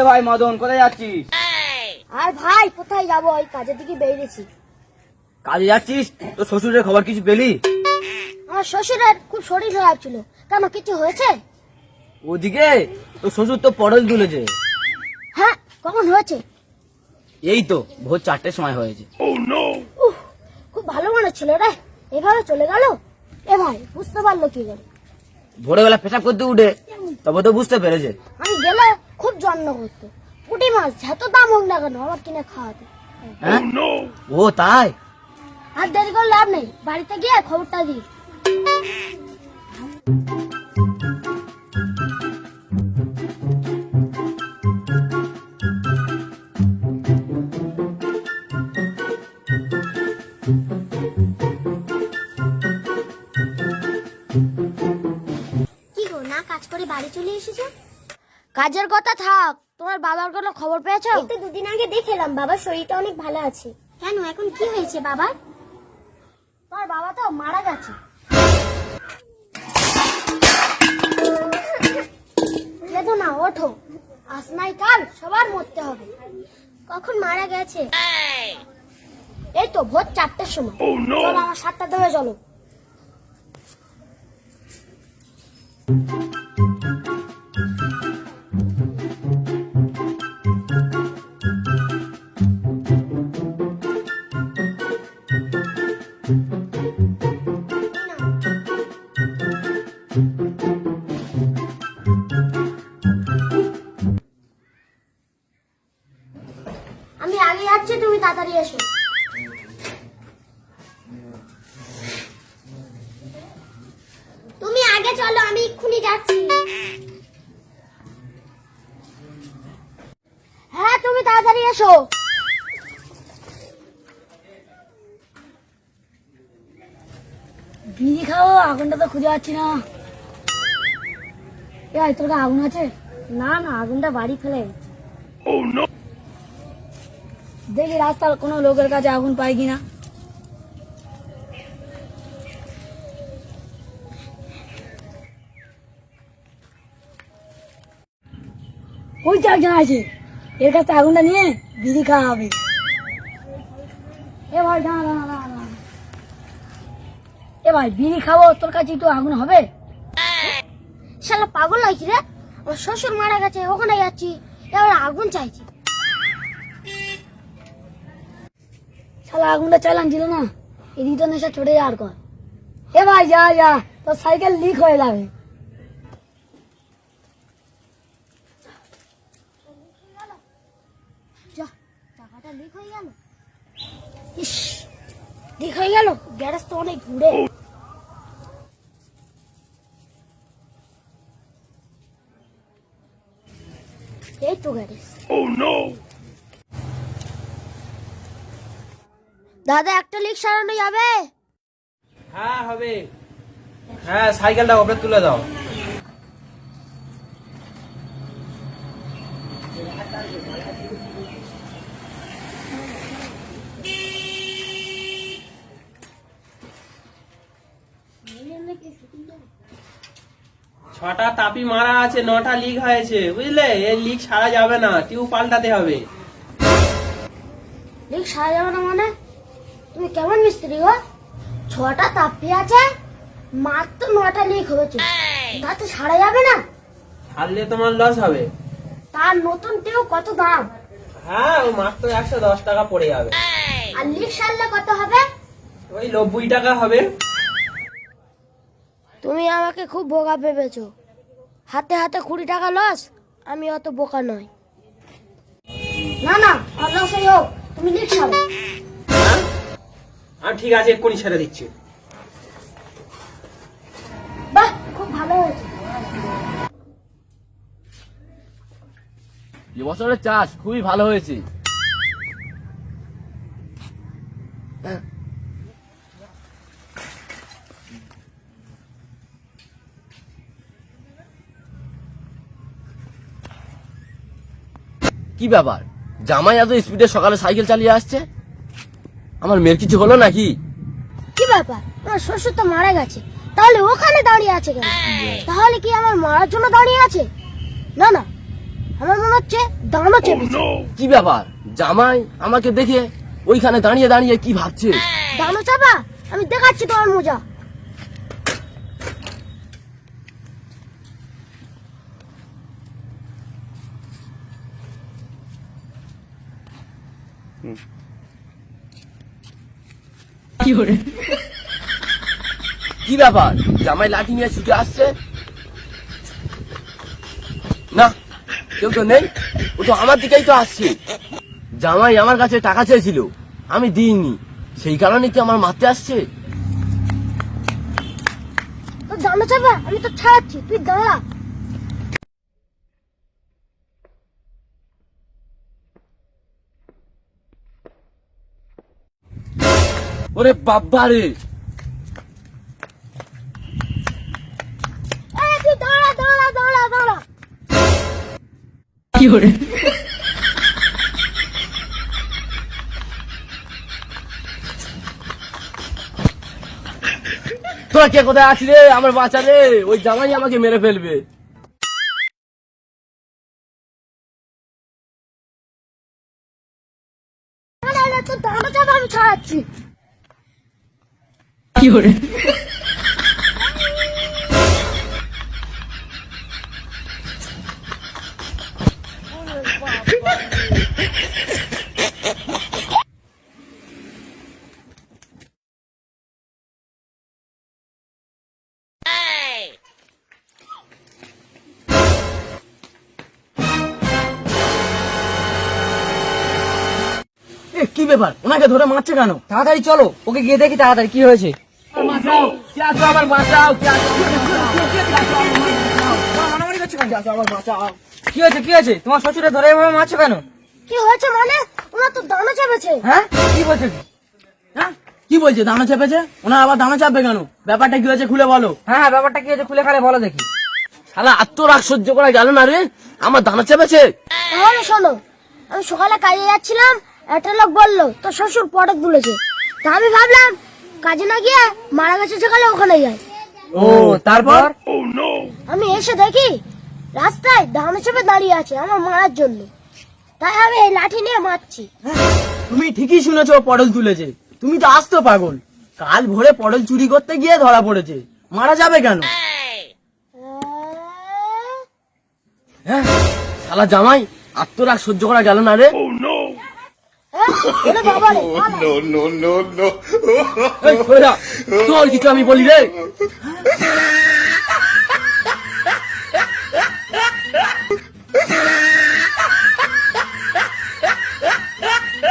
ভাই মদন, কোথায় যাচ্ছিস? আর ভাই কোথায় যাবো, ওই কাজের দিকে বেরিয়েছি। কাজে যাচ্ছিস? তো শ্বশুরের খবর কিছু পেলি? আমার শ্বশুরের খুব শরীর খারাপ ছিল। কেন, কিছু হয়েছে? ওদিকে তো শ্বশুর তো পটল তুলেছে। হ্যাঁ, কখন হয়েছে? এই তো ভোর 4টের সময় হয়েছে। খুব ভালো মনে ছিল রে, এভাবে চলে গেল। এ ভাই বুঝতে পারলো কি করে? ভোরবেলা পেশাব করতে উঠে তবে তো বুঝতে পেরেছে। আমি গেলে খুব যত্ন করতো। পুঁটি মাছ যত দাম হোক না কেন আমার কিনে খাওয়াতে। হ্যাঁ? ও তাই? আর দেরি করে লাভ নেই, বাড়িতে গিয়ে খবরটা দিই। কি গো, না কাজ করে বাড়ি চলে এসেছো? কাজের কথা থাক, তোমার বাবার কোনো খবর পেয়েছো? এই তো 2 দিন আগে দেখলাম, বাবার শরীরটা অনেক ভালো আছে। কেন, এখন কি হয়েছে বাবার? তোমার বাবা তো মারা গেছে। কেঁদো না, ওঠো। আজ নাই কাল সবার মরতে হবে। কখন মারা গেছে? এই তো ভোর 4টের সময়। চলো আমার 7টা ধরে চলো। আমি আগে যাচ্ছি, তুমি তাড়াতাড়ি এসো। তুমি আগে চলো, আমি এক্ষুনি যাচ্ছি। হ্যাঁ, তুমি তাড়াতাড়ি এসো। বিড়ি খাও, আগুনটা তো খুঁজে পাচ্ছি না। এই তোর কাছে আগুন আছে? না না, আগুনটা বাড়ি ফেলে গেছে। দেখি রাস্তার কোনো লোকের কাছে আগুন পাই কিনা। ওই তো একজন আছে, এর কাছে আগুনটা নিয়ে বিড়ি খাওয়া হবে। এ ভাই দাঁড়া দাঁড়া দাঁড়া দাঁড়া। এ ভাই বিড়ি খাবো, তোর কাছে একটু আগুন হবে? শালা পাগল হয়েছি রে, আমার শ্বশুর মারা গেছে, ওখানে যাচ্ছি, এবার আগুন চাইছি। শালা আগুনটা চালান ছিল না, এদিকে তো নেশা চড়ে আর কর। এ ভাই যা যা, তোর সাইকেল লিক হয়ে যাবে। যা, টাকাটা লিক হয়ে গেল। ইস, লিক হয়ে গেল, গ্যারেজ তো অনেক দূরে। এই তো গ্যারেজ। দাদা, একটা লিক সারানো যাবে? হ্যাঁ হবে। হ্যাঁ, সাইকেলটা ওপরে তুলে দাও। ছটা তাপি মারা আছে, 9টা লিক হয়েছে, বুঝলে? এই লিক সারা যাবে না, টিউব পাল্টাতে হবে। লিক সারা যাবে না মানে? তুমি কেমন মিস্ত্রি গো? 6টা তাপি আছে, মাত্র 9টা লিক হয়েছে, তাতে সারা যাবে না? ছাড়লে তোমার লস হবে। তার নতুন টিউব কত দাম? হ্যাঁ, ও মাত্র 110 টাকা পড়ে যাবে। আর লিক সারলে কত হবে? ওই 90 টাকা হবে। তুমি আমাকে খুব বোকা ভেবেছো। হাতে হাতে 20 টাকা লস, আমি অত বোকা নয়। না না, আর লসই হোক, তুমি লিক সারো। হ্যাঁ ঠিক আছে, এক্ষুনি ছেড়ে দিচ্ছি। বাহ, খুব ভালো হয়েছে। এবছরের চাষ খুবই ভালো হয়েছে। কি ব্যাপার, জামাই এত স্পিডে সকালে সাইকেল চালিয়ে আসছে? আমার মেয়ের কিছু হলো নাকি? কি ব্যাপার, আমার শ্বশুর তো মারা গেছে, তাহলে ওখানে দাঁড়িয়ে আছে কেন? তাহলে কি আমার মারার জন্য দাঁড়িয়ে আছে? না না, আমার মনে হচ্ছে দানা চেপেছে। কি ব্যাপার, জামাই আমাকে দেখে ওইখানে দাঁড়িয়ে দাঁড়িয়ে কি ভাবছে? দানা চাপা, আমি দেখাচ্ছি তোমার মজা। কি ব্যাপার, জামাই লাঠি নিয়ে ছুটে আসছে? না, কেউ তো নেই, ও তো আমার দিকেই তো আসছে। জামাই আমার কাছে টাকা চেয়েছিল, আমি দিইনি, সেই কারণে কি আমার মারতে আসছে? তো দানা চাপা, আমি তো ছাড়াচ্ছি, তুই দাঁড়া। ওরে বাবা রে, তুই দাঁড়া দাঁড়া দাঁড়া দাঁড়া। তোরা কে কোথায় আছিস রে? আমার বাচ্চা রে, ওই জামাই আমাকে মেরে ফেলবে। তো দানা চাপা, আমি ছাড়াচ্ছি। কি ব্যাপার, ওনাকে ধরে মারছে কেন? তাড়াতাড়ি চলো, ওকে গিয়ে দেখি তাড়াতাড়ি কি হয়েছে। বাঁচাও, কে আছো আমার বাঁচাও, কে আছো মারামারি করছো কেন? আমার বাঁচাও। কি হয়েছে কি হয়েছে? তোমার শ্বশুরে ধরে এভাবে মারছো কেন? কি হয়েছে মানে? ওরা তো দানা চেপেছে। হ্যাঁ, কি বলছো কি? হ্যাঁ, কি বলছে? দানা চেপেছে? ওনার আবার দানা চাপবে কেন? ব্যাপারটা কি হয়েছে খুলে বলো। হ্যাঁ হ্যাঁ, ব্যাপারটা কি হয়েছে খুলে খালে বলো দেখি। শালা আত্মরাগ সহ্য করা গেল না রে, আমার দানা চেপেছে। তাহলে শোনো, আমি সকালে কাজে যাচ্ছিলাম, একটা লোক বললো তো শ্বশুর পটক তুলেছে। তা আমি ভাবলাম কাজে না গিয়ে মারা গেছে যেখানে ওখানে যাই। ও, তারপর? আমি এসে দেখি রাস্তায় দানা চেপে দাঁড়িয়ে আছে আমার মারার জন্য। তাই আমি এই লাঠি নিয়ে মারছি। তুমি ঠিকই শুনেছো, পটল তুলেছে। তুমি তো আস্ত পাগল, কাল ভোরে পটল চুরি করতে গিয়ে ধরা পড়েছে, মারা যাবে কেন? হ্যাঁ, শালা জামাই আত্মরাগ সহ্য করা গেল না রে। ওরে বাবা রে, এই, সরে যা। তোর কিছু আমি বলি রে।